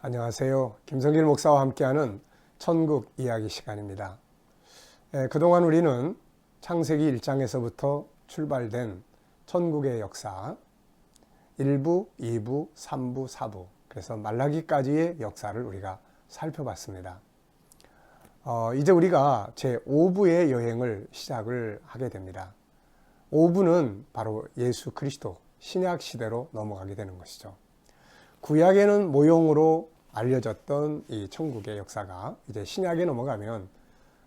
안녕하세요. 김성길 목사와 함께하는 천국 이야기 시간입니다. 그동안 우리는 창세기 1장에서부터 출발된 천국의 역사 1부, 2부, 3부, 4부 그래서 말라기까지의 역사를 우리가 살펴봤습니다. 이제 우리가 제5부의 여행을 시작을 하게 됩니다. 5부는 바로 예수 그리스도 신약 시대로 넘어가게 되는 것이죠. 구약에는 모형으로 알려졌던 이 천국의 역사가 이제 신약에 넘어가면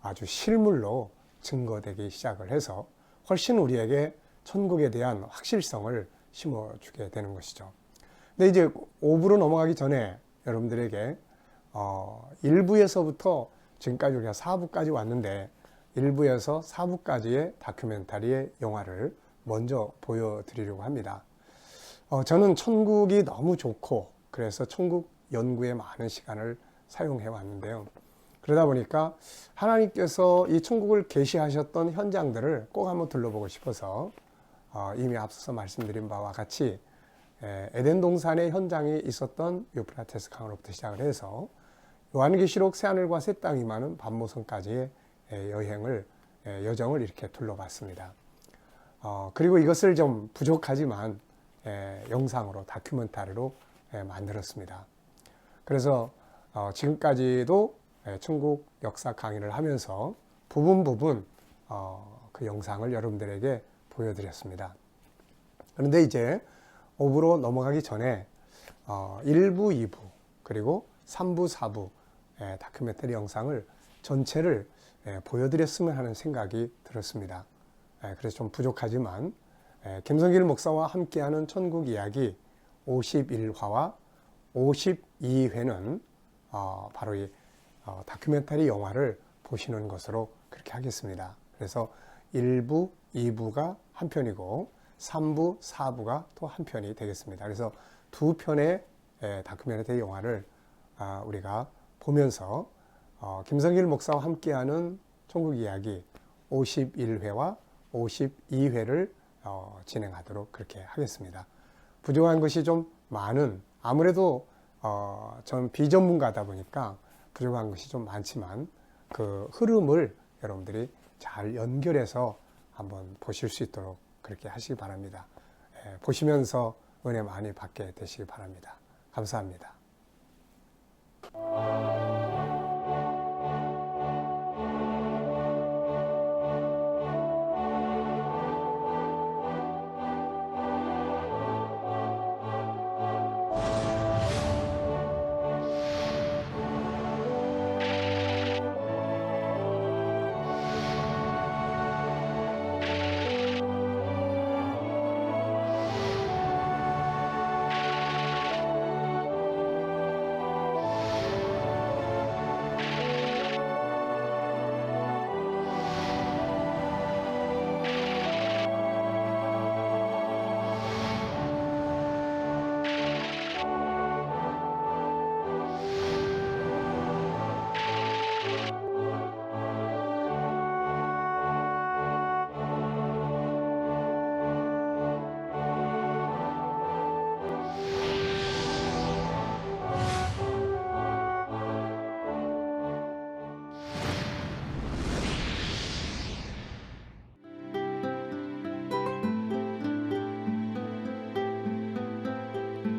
아주 실물로 증거되기 시작을 해서 훨씬 우리에게 천국에 대한 확실성을 심어주게 되는 것이죠. 근데 이제 5부로 넘어가기 전에 여러분들에게 1부에서부터 지금까지 우리가 4부까지 왔는데 1부에서 4부까지의 다큐멘터리의 영화를 먼저 보여드리려고 합니다. 저는 천국이 너무 좋고 그래서 천국 연구에 많은 시간을 사용해 왔는데요. 그러다 보니까 하나님께서 이 천국을 계시하셨던 현장들을 꼭 한번 둘러보고 싶어서 이미 앞서서 말씀드린 바와 같이 에덴 동산의 현장에 있었던 유프라테스 강으로부터 시작을 해서 요한계시록 새하늘과 새 땅이 많은 반모선까지의 여정을 이렇게 둘러봤습니다. 그리고 이것을 좀 부족하지만 영상으로 다큐멘터리로 만들었습니다. 그래서 지금까지도 천국 역사 강의를 하면서 부분 그 영상을 여러분들에게 보여드렸습니다. 그런데 이제 5부로 넘어가기 전에 1부, 2부 그리고 3부, 4부 다큐멘터리 영상을 전체를 보여드렸으면 하는 생각이 들었습니다. 그래서 좀 부족하지만 김성길 목사와 함께하는 천국 이야기 51화와 52회는 바로 이 다큐멘터리 영화를 보시는 것으로 그렇게 하겠습니다. 그래서 1부, 2부가 한 편이고 3부, 4부가 또 한 편이 되겠습니다. 그래서 두 편의 다큐멘터리 영화를 우리가 보면서 김성길 목사와 함께하는 천국 이야기 51회와 52회를 진행하도록 그렇게 하겠습니다. 부족한 것이 좀 많은 아무래도 전 비전문가다 보니까 부족한 것이 좀 많지만 그 흐름을 여러분들이 잘 연결해서 한번 보실 수 있도록 그렇게 하시기 바랍니다. 보시면서 은혜 많이 받게 되시기 바랍니다. 감사합니다.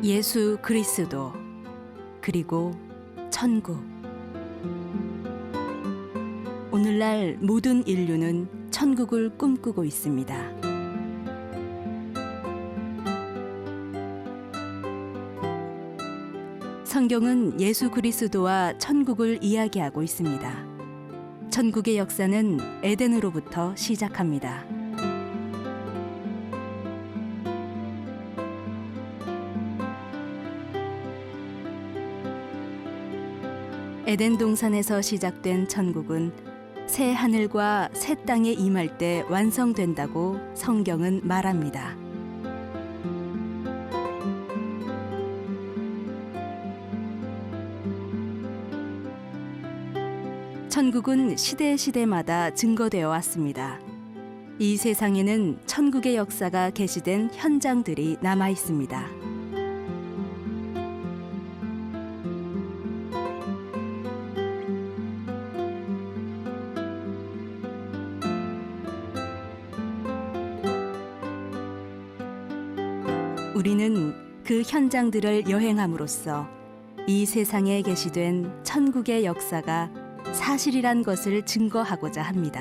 예수 그리스도 그리고 천국. 오늘날 모든 인류는 천국을 꿈꾸고 있습니다. 성경은 예수 그리스도와 천국을 이야기하고 있습니다. 천국의 역사는 에덴으로부터 시작합니다. 에덴 동산에서 시작된 천국은 새 하늘과 새 땅에 임할 때 완성된다고 성경은 말합니다. 천국은 시대마다 증거되어 왔습니다. 이 세상에는 천국의 역사가 게시된 현장들이 남아 있습니다. 우리는 그 현장들을 여행함으로써 이 세상에 계시된 천국의 역사가 사실이란 것을 증거하고자 합니다.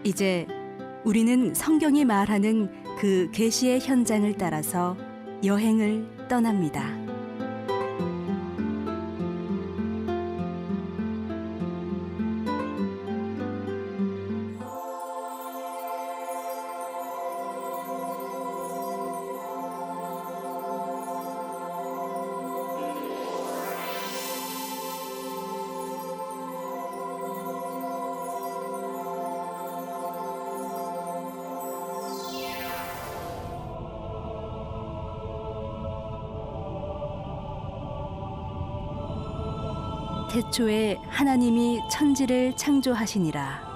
이제 우리는 성경이 말하는 그 계시의 현장을 따라서 여행을 떠납니다. 태초에 하나님이 천지를 창조하시니라.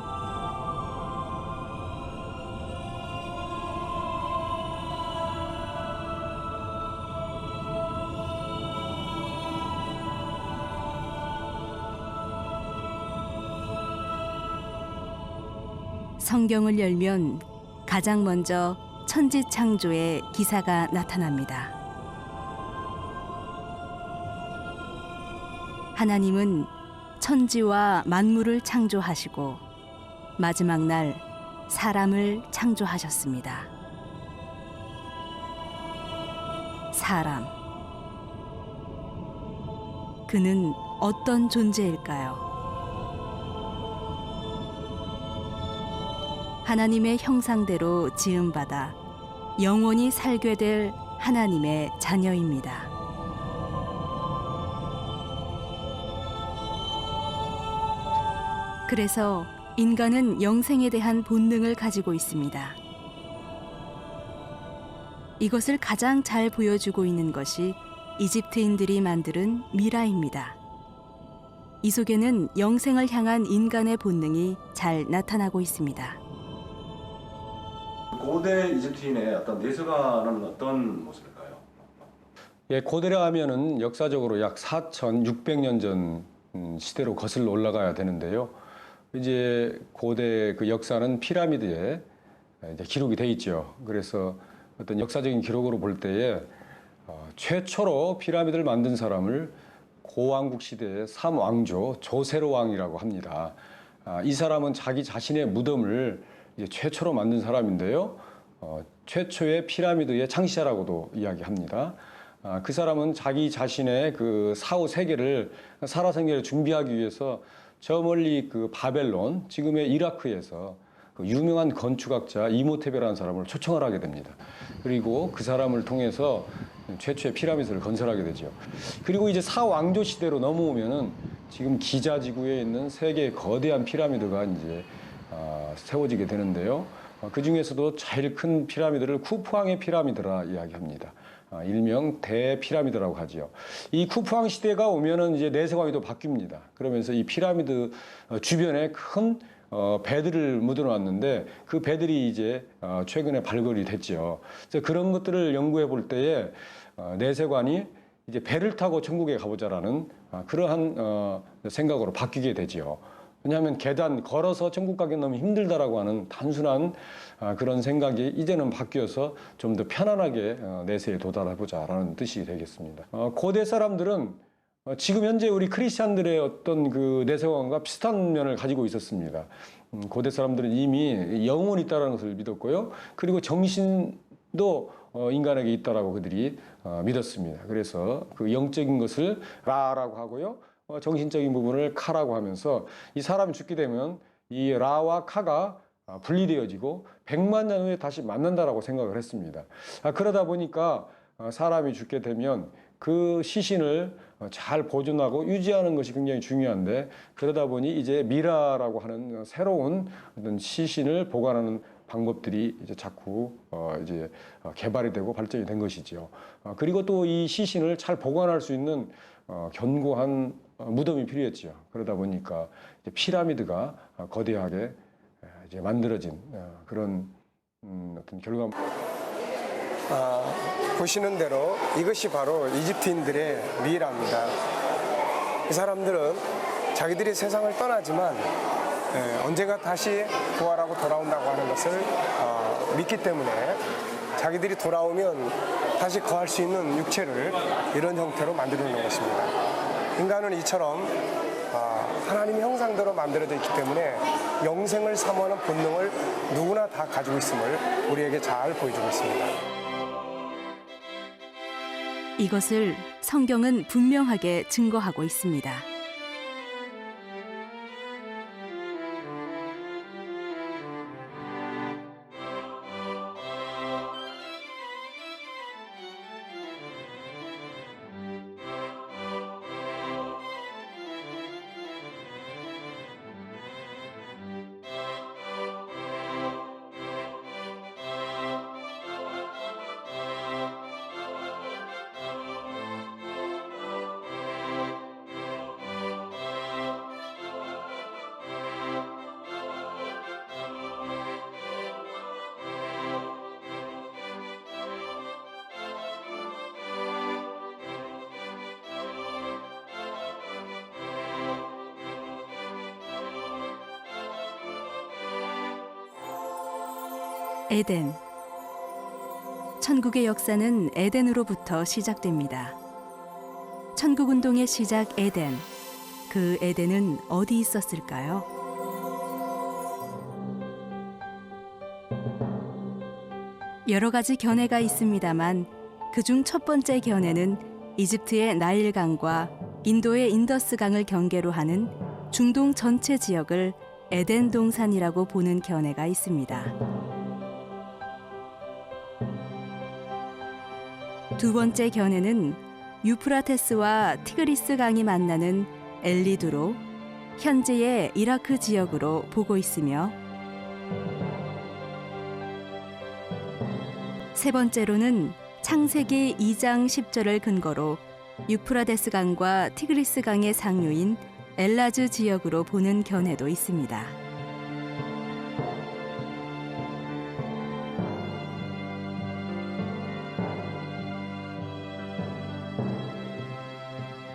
성경을 열면 가장 먼저 천지 창조의 기사가 나타납니다. 하나님은 천지와 만물을 창조하시고 마지막 날 사람을 창조하셨습니다. 사람. 그는 어떤 존재일까요? 하나님의 형상대로 지음받아 영원히 살게 될 하나님의 자녀입니다. 그래서 인간은 영생에 대한 본능을 가지고 있습니다. 이것을 가장 잘 보여주고 있는 것이 이집트인들이 만드는 미라입니다. 이 속에는 영생을 향한 인간의 본능이 잘 나타나고 있습니다. 고대 이집트인의 어떤 내세관은 어떤 모습일까요? 예, 고대라 하면은 역사적으로 약 4,600년 전 시대로 거슬러 올라가야 되는데요. 이제 고대 그 역사는 피라미드에 이제 기록이 돼 있죠. 그래서 어떤 역사적인 기록으로 볼 때에 최초로 피라미드를 만든 사람을 고왕국 시대의 3왕조 조세로 왕이라고 합니다. 이 사람은 자기 자신의 무덤을 이제 최초로 만든 사람인데요. 최초의 피라미드의 창시자라고도 이야기합니다. 그 사람은 자기 자신의 그 사후 세계를 살아생계를 준비하기 위해서 저 멀리 그 바벨론, 지금의 이라크에서 그 유명한 건축학자 이모테베라는 사람을 초청을 하게 됩니다. 그리고 그 사람을 통해서 최초의 피라미드를 건설하게 되죠. 그리고 이제 사왕조 시대로 넘어오면은 지금 기자 지구에 있는 세 개의 거대한 피라미드가 이제 세워지게 되는데요. 그 중에서도 제일 큰 피라미드를 쿠푸왕의 피라미드라 이야기합니다. 일명 대피라미드라고 하지요. 이 쿠푸왕 시대가 오면은 이제 내세관이 또 바뀝니다. 그러면서 이 피라미드 주변에 큰 배들을 묻어놨는데 그 배들이 이제 최근에 발굴이 됐죠. 그래서 그런 것들을 연구해 볼 때에 내세관이 이제 배를 타고 천국에 가보자라는 그러한 생각으로 바뀌게 되지요. 왜냐하면 계단 걸어서 천국 가기 너무 힘들다라고 하는 단순한 그런 생각이 이제는 바뀌어서 좀 더 편안하게 내세에 도달해보자라는 뜻이 되겠습니다. 고대 사람들은 지금 현재 우리 크리스찬들의 어떤 그 내세관과 비슷한 면을 가지고 있었습니다. 고대 사람들은 이미 영혼이 있다는 것을 믿었고요. 그리고 정신도 인간에게 있다라고 그들이 믿었습니다. 그래서 그 영적인 것을 라라고 하고요. 정신적인 부분을 카라고 하면서 이 사람이 죽게 되면 이 라와 카가 분리되어지고 100만 년 후에 다시 만난다라고 생각을 했습니다. 그러다 보니까 사람이 죽게 되면 그 시신을 잘 보존하고 유지하는 것이 굉장히 중요한데 그러다 보니 이제 미라라고 하는 새로운 어떤 시신을 보관하는 방법들이 이제 자꾸 이제 개발이 되고 발전이 된 것이죠. 그리고 또 이 시신을 잘 보관할 수 있는 견고한 무덤이 필요했죠. 그러다 보니까 이제 피라미드가 거대하게 이제 만들어진 그런 어떤 결과. 보시는 대로 이것이 바로 이집트인들의 미라입니다. 이 사람들은 자기들이 세상을 떠나지만 언젠가 다시 부활하고 돌아온다고 하는 것을 믿기 때문에 자기들이 돌아오면 다시 거할 수 있는 육체를 이런 형태로 만들어 놓은 것입니다. 인간은 이처럼 하나님의 형상대로 만들어져 있기 때문에 영생을 사모하는 본능을 누구나 다 가지고 있음을 우리에게 잘 보여주고 있습니다. 이것을 성경은 분명하게 증거하고 있습니다. 에덴. 천국의 역사는 에덴으로부터 시작됩니다. 천국 운동의 시작 에덴. 그 에덴은 어디 있었을까요? 여러 가지 견해가 있습니다만 그중 첫 번째 견해는 이집트의 나일강과 인도의 인더스강을 경계로 하는 중동 전체 지역을 에덴 동산이라고 보는 견해가 있습니다. 두 번째 견해는 유프라테스와 티그리스 강이 만나는 엘리두로, 현재의 이라크 지역으로 보고 있으며, 세 번째로는 창세기 2장 10절을 근거로 유프라테스 강과 티그리스 강의 상류인 엘라즈 지역으로 보는 견해도 있습니다.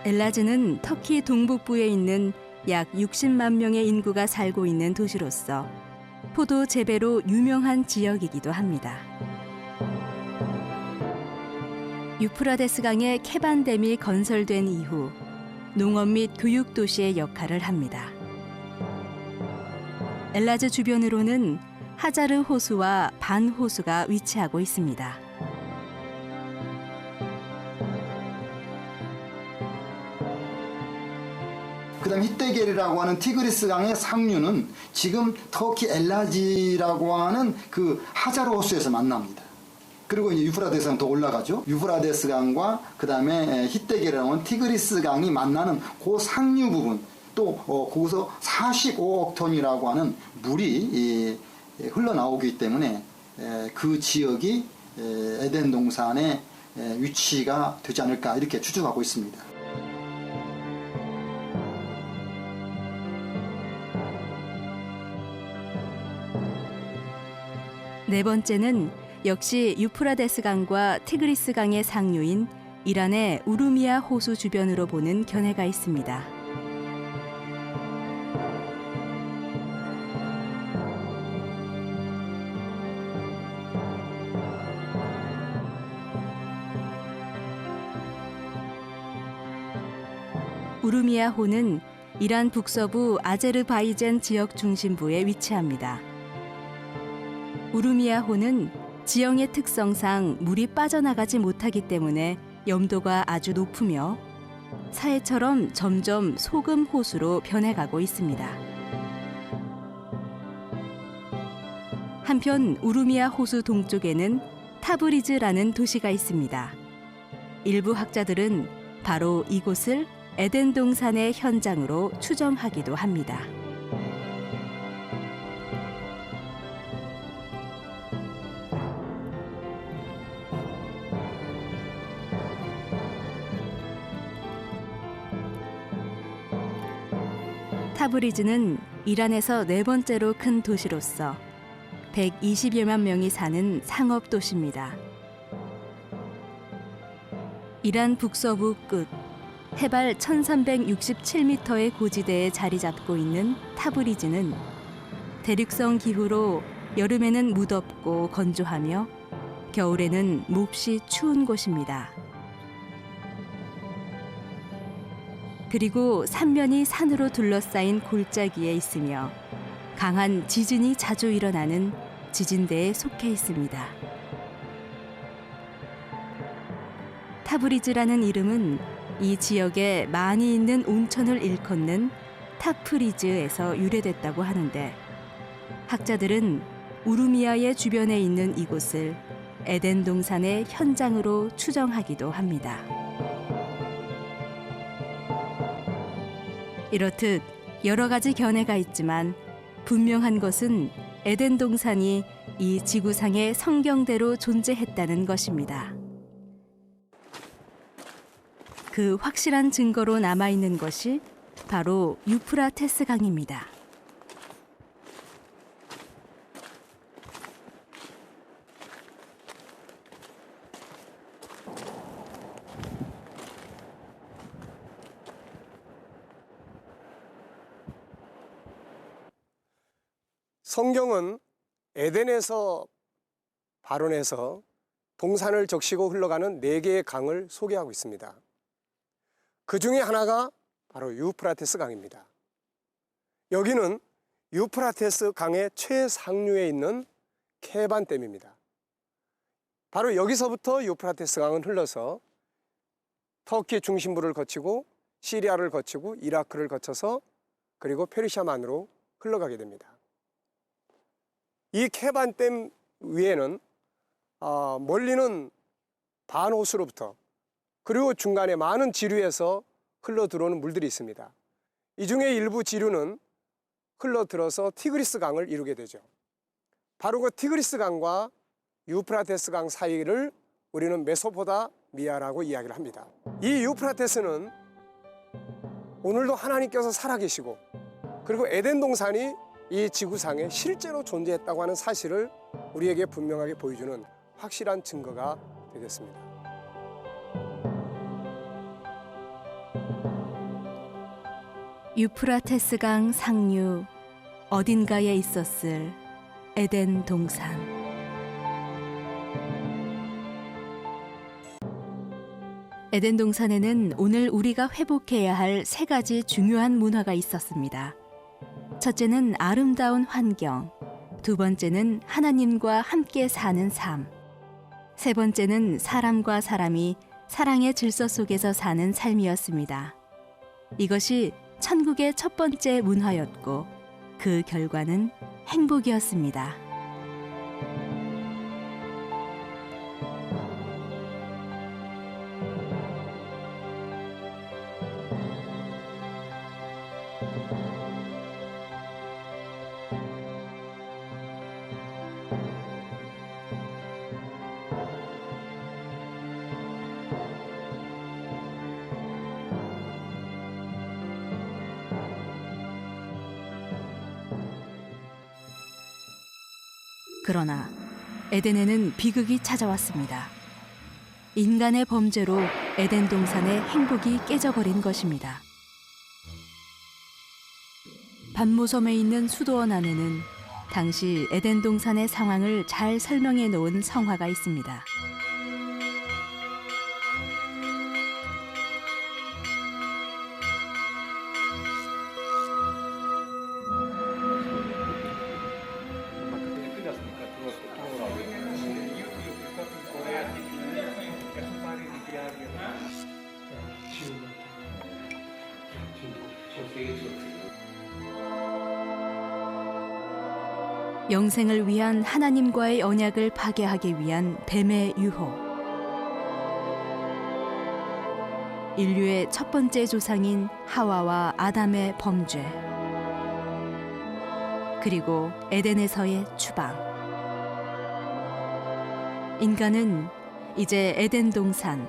엘라즈는 터키 동북부에 있는 약 60만 명의 인구가 살고 있는 도시로서 포도 재배로 유명한 지역이기도 합니다. 유프라데스 강의 케반댐이 건설된 이후 농업 및 교육 도시의 역할을 합니다. 엘라즈 주변으로는 하자르 호수와 반 호수가 위치하고 있습니다. 그다음 히데겔이라고 하는 티그리스 강의 상류는 지금 터키 엘라지라고 하는 그 하자르 호수에서 만납니다. 그리고 이제 유프라데스 강 더 올라가죠. 유프라데스 강과 그다음에 히데겔이라고 하는 티그리스 강이 만나는 그 상류 부분, 또 거기서 45억 톤이라고 하는 물이 흘러나오기 때문에 그 지역이 에덴 동산의 위치가 되지 않을까 이렇게 추측하고 있습니다. 네 번째는 역시 유프라데스 강과 티그리스 강의 상류인 이란의 우르미아 호수 주변으로 보는 견해가 있습니다. 우르미아 호는 이란 북서부 아제르바이잔 지역 중심부에 위치합니다. 우르미아호는 지형의 특성상 물이 빠져나가지 못하기 때문에 염도가 아주 높으며 사해처럼 점점 소금 호수로 변해가고 있습니다. 한편 우르미아 호수 동쪽에는 타브리즈라는 도시가 있습니다. 일부 학자들은 바로 이곳을 에덴 동산의 현장으로 추정하기도 합니다. 타브리즈는 이란에서 네 번째로 큰 도시로서 120여만 명이 사는 상업 도시입니다. 이란 북서부 끝 해발 1367m의 고지대에 자리 잡고 있는 타브리즈는 대륙성 기후로 여름에는 무덥고 건조하며 겨울에는 몹시 추운 곳입니다. 그리고 삼면이 산으로 둘러싸인 골짜기에 있으며 강한 지진이 자주 일어나는 지진대에 속해 있습니다. 타브리즈라는 이름은 이 지역에 많이 있는 온천을 일컫는 타프리즈에서 유래됐다고 하는데 학자들은 우루미아의 주변에 있는 이곳을 에덴 동산의 현장으로 추정하기도 합니다. 이렇듯 여러 가지 견해가 있지만 분명한 것은 에덴 동산이 이 지구상의 성경대로 존재했다는 것입니다. 그 확실한 증거로 남아있는 것이 바로 유프라테스 강입니다. 성경은 에덴에서 발원해서 동산을 적시고 흘러가는 4개의 강을 소개하고 있습니다. 그 중에 하나가 바로 유프라테스 강입니다. 여기는 유프라테스 강의 최상류에 있는 케반댐입니다. 바로 여기서부터 유프라테스 강은 흘러서 터키 중심부를 거치고 시리아를 거치고 이라크를 거쳐서 그리고 페르시아만으로 흘러가게 됩니다. 이 케반댐 위에는 멀리는 반호수로부터 그리고 중간에 많은 지류에서 흘러 들어오는 물들이 있습니다. 이 중에 일부 지류는 흘러 들어서 티그리스 강을 이루게 되죠. 바로 그 티그리스 강과 유프라테스 강 사이를 우리는 메소포타미아라고 이야기를 합니다. 이 유프라테스는 오늘도 하나님께서 살아계시고 그리고 에덴 동산이 이 지구상에 실제로 존재했다고 하는 사실을 우리에게 분명하게 보여주는 확실한 증거가 되겠습니다. 유프라테스 강 상류 어딘가에 있었을 에덴 동산. 에덴 동산에는 오늘 우리가 회복해야 할 3가지 중요한 문화가 있었습니다. 첫째는 아름다운 환경, 2번째는 하나님과 함께 사는 삶, 3번째는 사람과 사람이 사랑의 질서 속에서 사는 삶이었습니다. 이것이 천국의 첫 번째 문화였고 그 결과는 행복이었습니다. 그러나 에덴에는 비극이 찾아왔습니다. 인간의 범죄로 에덴 동산의 행복이 깨져버린 것입니다. 반모섬에 있는 수도원 안에는 당시 에덴 동산의 상황을 잘 설명해 놓은 성화가 있습니다. 영생을 위한 하나님과의 언약을 파괴하기 위한 뱀의 유혹. 인류의 첫 번째 조상인 하와와 아담의 범죄. 그리고 에덴에서의 추방. 인간은 이제 에덴 동산,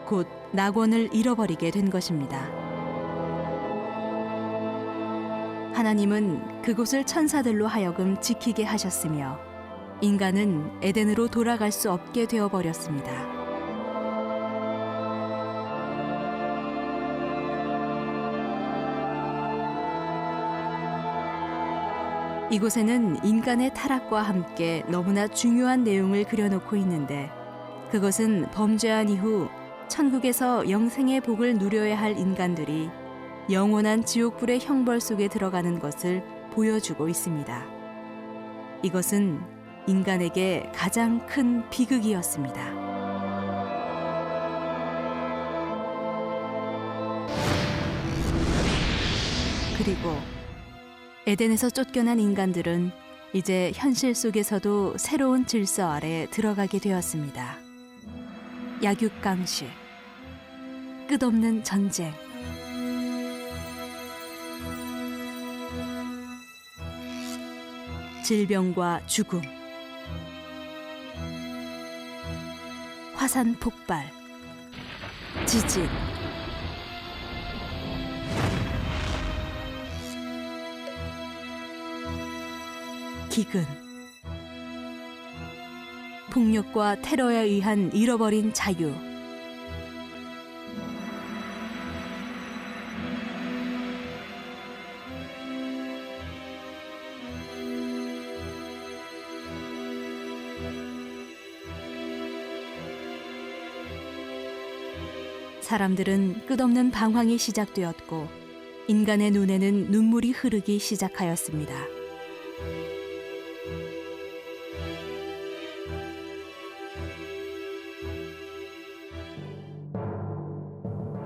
곧 낙원을 잃어버리게 된 것입니다. 하나님은 그곳을 천사들로 하여금 지키게 하셨으며 인간은 에덴으로 돌아갈 수 없게 되어버렸습니다. 이곳에는 인간의 타락과 함께 너무나 중요한 내용을 그려놓고 있는데 그것은 범죄한 이후 천국에서 영생의 복을 누려야 할 인간들이 영원한 지옥불의 형벌 속에 들어가는 것을 보여주고 있습니다. 이것은 인간에게 가장 큰 비극이었습니다. 그리고 에덴에서 쫓겨난 인간들은 이제 현실 속에서도 새로운 질서 아래 들어가게 되었습니다. 약육강식, 끝없는 전쟁, 질병과 죽음, 화산 폭발, 지진, 기근, 폭력과 테러에 의한 잃어버린 자유, 사람들은 끝없는 방황이 시작되었고 인간의 눈에는 눈물이 흐르기 시작하였습니다.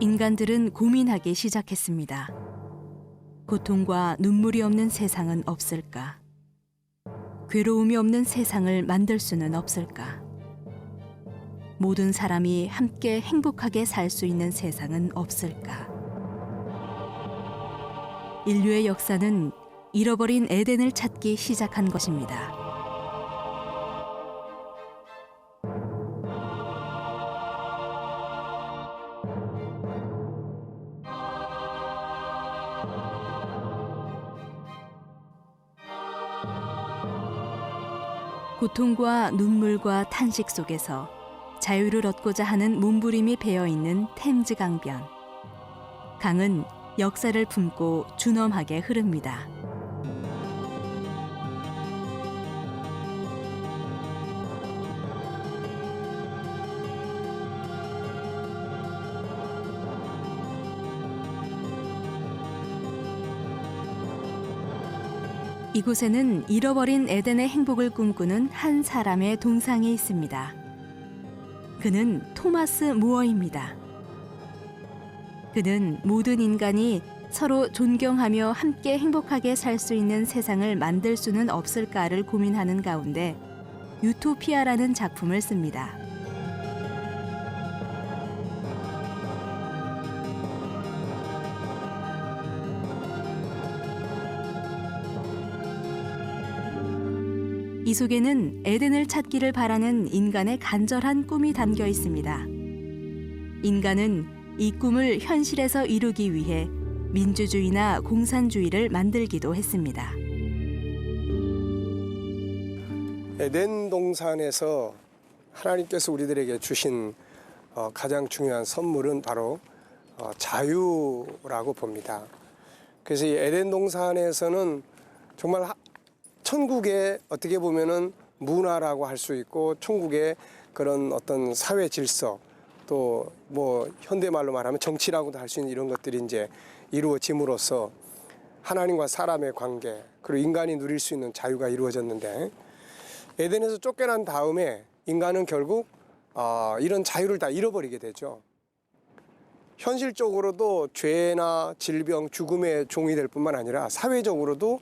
인간들은 고민하기 시작했습니다. 고통과 눈물이 없는 세상은 없을까? 괴로움이 없는 세상을 만들 수는 없을까? 모든 사람이 함께 행복하게 살 수 있는 세상은 없을까? 인류의 역사는 잃어버린 에덴을 찾기 시작한 것입니다. 고통과 눈물과 탄식 속에서 자유를 얻고자 하는 몸부림이 배어있는 템즈 강변. 강은 역사를 품고 준엄하게 흐릅니다. 이곳에는 잃어버린 에덴의 행복을 꿈꾸는 한 사람의 동상이 있습니다. 그는 토마스 무어입니다. 그는 모든 인간이 서로 존경하며 함께 행복하게 살 수 있는 세상을 만들 수는 없을까를 고민하는 가운데 유토피아라는 작품을 씁니다. 이 속에는 에덴을 찾기를 바라는 인간의 간절한 꿈이 담겨 있습니다. 인간은 이 꿈을 현실에서 이루기 위해 민주주의나 공산주의를 만들기도 했습니다. 에덴 동산에서 하나님께서 우리들에게 주신 가장 중요한 선물은 바로 자유라고 봅니다. 그래서 이 에덴 동산에서는 정말 천국의 어떻게 보면은 문화라고 할 수 있고 천국의 그런 어떤 사회 질서 또 뭐 현대말로 말하면 정치라고도 할 수 있는 이런 것들이 이제 이루어짐으로써 하나님과 사람의 관계 그리고 인간이 누릴 수 있는 자유가 이루어졌는데 에덴에서 쫓겨난 다음에 인간은 결국 이런 자유를 다 잃어버리게 되죠. 현실적으로도 죄나 질병, 죽음의 종이 될 뿐만 아니라 사회적으로도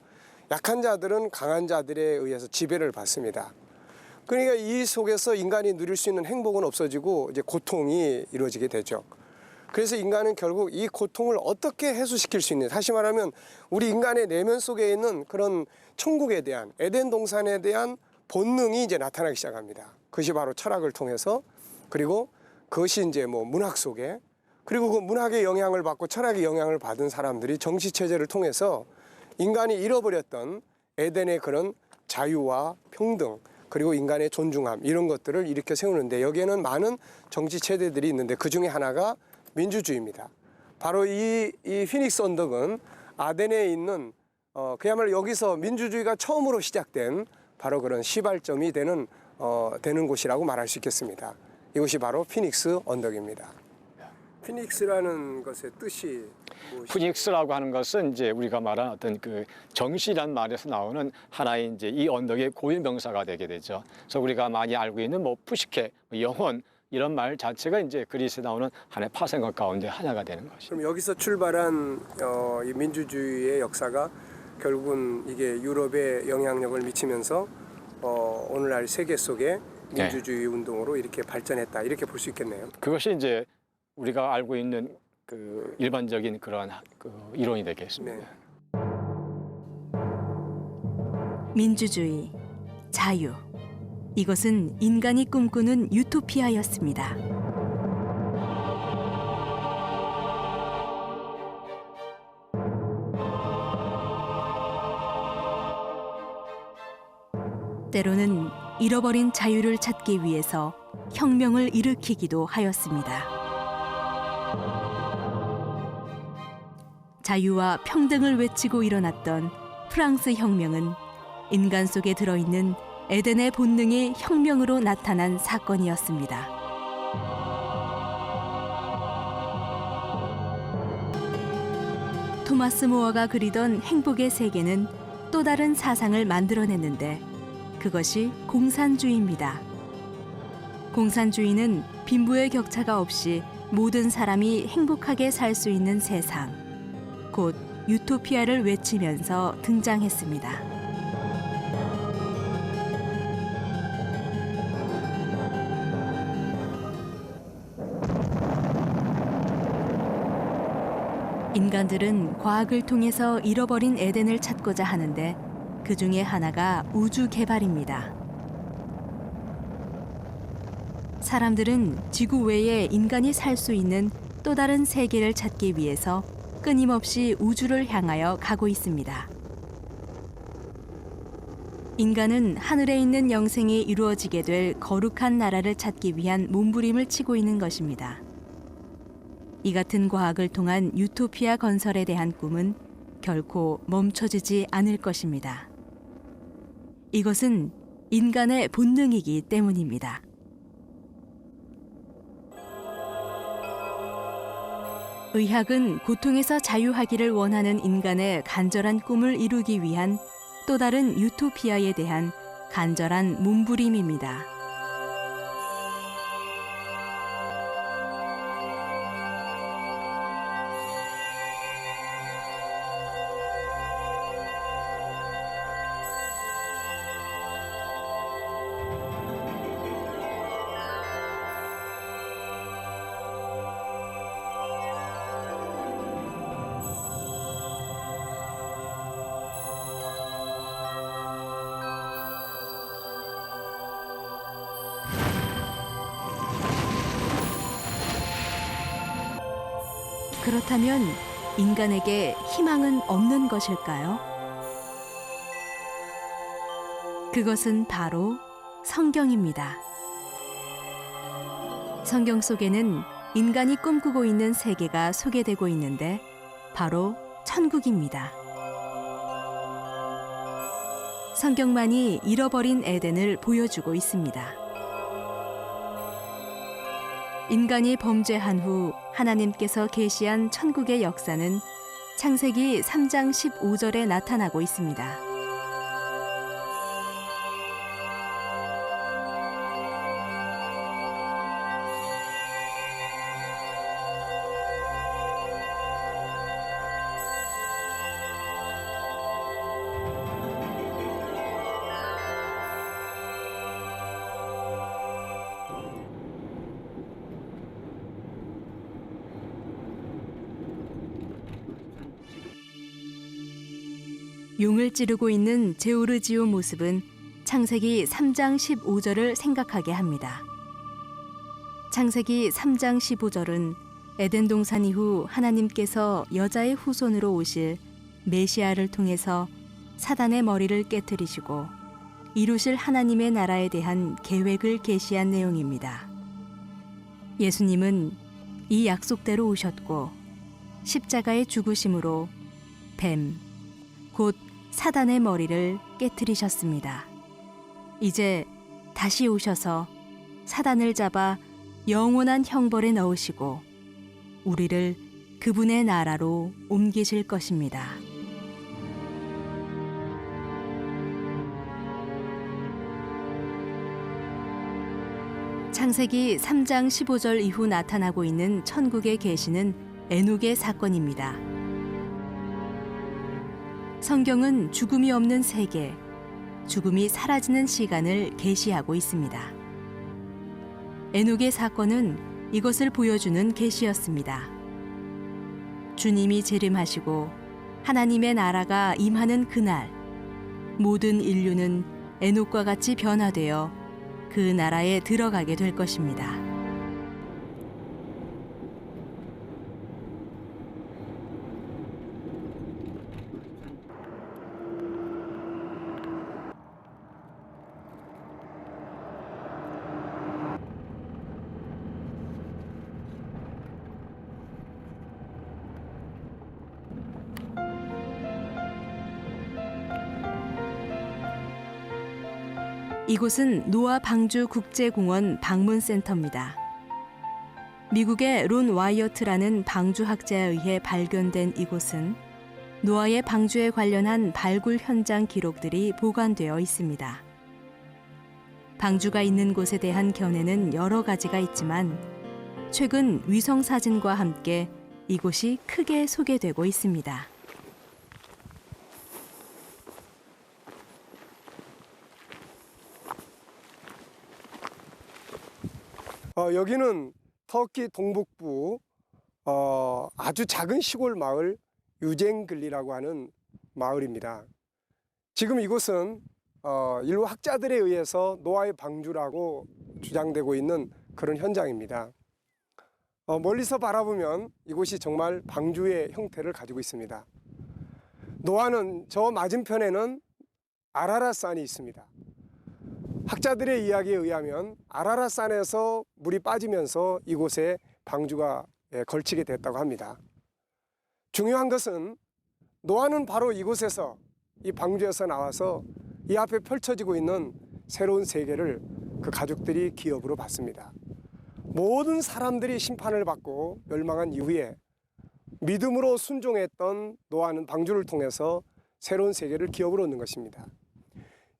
약한 자들은 강한 자들에 의해서 지배를 받습니다. 그러니까 이 속에서 인간이 누릴 수 있는 행복은 없어지고 이제 고통이 이루어지게 되죠. 그래서 인간은 결국 이 고통을 어떻게 해소시킬 수 있는, 다시 말하면 우리 인간의 내면 속에 있는 그런 천국에 대한, 에덴 동산에 대한 본능이 이제 나타나기 시작합니다. 그것이 바로 철학을 통해서, 그리고 그것이 이제 뭐 문학 속에, 그리고 그 문학의 영향을 받고 철학의 영향을 받은 사람들이 정치 체제를 통해서 인간이 잃어버렸던 에덴의 그런 자유와 평등, 그리고 인간의 존중함, 이런 것들을 일으켜 세우는데, 여기에는 많은 정치 체제들이 있는데 그 중에 하나가 민주주의입니다. 바로 이 피닉스 언덕은 아덴에 있는 그야말로 여기서 민주주의가 처음으로 시작된 바로 그런 시발점이 되는 곳이라고 말할 수 있겠습니다. 이곳이 바로 피닉스 언덕입니다. 피닉스라는 것의 뜻이 무엇이죠? 피닉스라고 하는 것은 이제 우리가 말한 어떤 그 정시란 말에서 나오는 하나의 이제 이 언덕의 고유명사가 되게 되죠. 그래서 우리가 많이 알고 있는 뭐 푸시케, 영혼 이런 말 자체가 이제 그리스에 나오는 하나의 파생어 가운데 하나가 되는 것이죠. 그럼 여기서 출발한 이 민주주의의 역사가 결국은 이게 유럽에 영향력을 미치면서 오늘날 세계 속에 민주주의 운동으로 이렇게 발전했다 이렇게 볼 수 있겠네요. 그것이 이제 우리가 알고 있는 그 일반적인 그런 그 이론이 되겠습니다. 네. 민주주의, 자유. 이것은 인간이 꿈꾸는 유토피아였습니다. 때로는 잃어버린 자유를 찾기 위해서 혁명을 일으키기도 하였습니다. 자유와 평등을 외치고 일어났던 프랑스 혁명은 인간 속에 들어있는 에덴의 본능의 혁명으로 나타난 사건이었습니다. 토마스 모어가 그리던 행복의 세계는 또 다른 사상을 만들어냈는데 그것이 공산주의입니다. 공산주의는 빈부의 격차가 없이 모든 사람이 행복하게 살 수 있는 세상, 곧 유토피아를 외치면서 등장했습니다. 인간들은 과학을 통해서 잃어버린 에덴을 찾고자 하는데 그 중에 하나가 우주 개발입니다. 사람들은 지구 외에 인간이 살 수 있는 또 다른 세계를 찾기 위해서 끊임없이 우주를 향하여 가고 있습니다. 인간은 하늘에 있는 영생이 이루어지게 될 거룩한 나라를 찾기 위한 몸부림을 치고 있는 것입니다. 이 같은 과학을 통한 유토피아 건설에 대한 꿈은 결코 멈춰지지 않을 것입니다. 이것은 인간의 본능이기 때문입니다. 의학은 고통에서 자유하기를 원하는 인간의 간절한 꿈을 이루기 위한 또 다른 유토피아에 대한 간절한 몸부림입니다. 그렇다면 인간에게 희망은 없는 것일까요? 그것은 바로 성경입니다. 성경 속에는 인간이 꿈꾸고 있는 세계가 소개되고 있는데 바로 천국입니다. 성경만이 잃어버린 에덴을 보여주고 있습니다. 인간이 범죄한 후 하나님께서 계시한 천국의 역사는 창세기 3장 15절에 나타나고 있습니다. 용을 찌르고 있는 제오르지오 모습은 창세기 3장 15절을 생각하게 합니다. 창세기 3장 15절은 에덴 동산 이후 하나님께서 여자의 후손으로 오실 메시아를 통해서 사단의 머리를 깨트리시고 이루실 하나님의 나라에 대한 계획을 계시한 내용입니다. 예수님은 이 약속대로 오셨고 십자가의 죽으심으로 뱀, 곧 사단의 머리를 깨뜨리셨습니다. 이제 다시 오셔서 사단을 잡아 영원한 형벌에 넣으시고 우리를 그분의 나라로 옮기실 것입니다. 창세기 3장 15절 이후 나타나고 있는 천국의 계시는 에녹의 사건입니다. 성경은 죽음이 없는 세계, 죽음이 사라지는 시간을 계시하고 있습니다. 에녹의 사건은 이것을 보여주는 계시였습니다. 주님이 재림하시고 하나님의 나라가 임하는 그날, 모든 인류는 에녹과 같이 변화되어 그 나라에 들어가게 될 것입니다. 이곳은 노아 방주 국제공원 방문센터입니다. 미국의 론 와이어트라는 방주학자에 의해 발견된 이곳은 노아의 방주에 관련한 발굴 현장 기록들이 보관되어 있습니다. 방주가 있는 곳에 대한 견해는 여러 가지가 있지만 최근 위성 사진과 함께 이곳이 크게 소개되고 있습니다. 여기는 터키 동북부 아주 작은 시골 마을 유쟁글리라고 하는 마을입니다. 지금 이곳은 일부 학자들에 의해서 노아의 방주라고 주장되고 있는 그런 현장입니다. 멀리서 바라보면 이곳이 정말 방주의 형태를 가지고 있습니다. 노아는 저 맞은편에는 아라랏산이 있습니다. 학자들의 이야기에 의하면 아라랏산에서 물이 빠지면서 이곳에 방주가 걸치게 됐다고 합니다. 중요한 것은 노아는 바로 이곳에서, 이 방주에서 나와서 이 앞에 펼쳐지고 있는 새로운 세계를 그 가족들이 기업으로 받습니다. 모든 사람들이 심판을 받고 멸망한 이후에 믿음으로 순종했던 노아는 방주를 통해서 새로운 세계를 기업으로 얻는 것입니다.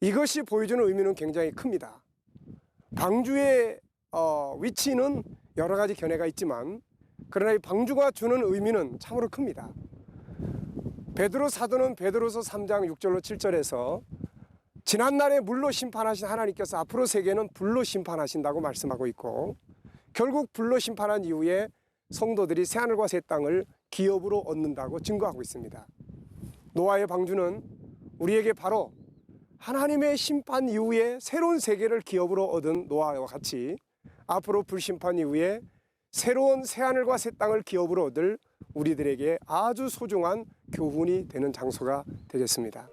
이것이 보여주는 의미는 굉장히 큽니다. 방주의 위치는 여러 가지 견해가 있지만 그러나 이 방주가 주는 의미는 참으로 큽니다. 베드로 사도는 베드로서 3장 6절로 7절에서 지난날에 물로 심판하신 하나님께서 앞으로 세계는 불로 심판하신다고 말씀하고 있고, 결국 불로 심판한 이후에 성도들이 새하늘과 새 땅을 기업으로 얻는다고 증거하고 있습니다. 노아의 방주는 우리에게 바로 하나님의 심판 이후에 새로운 세계를 기업으로 얻은 노아와 같이 앞으로 불심판 이후에 새로운 새하늘과 새 땅을 기업으로 얻을 우리들에게 아주 소중한 교훈이 되는 장소가 되겠습니다.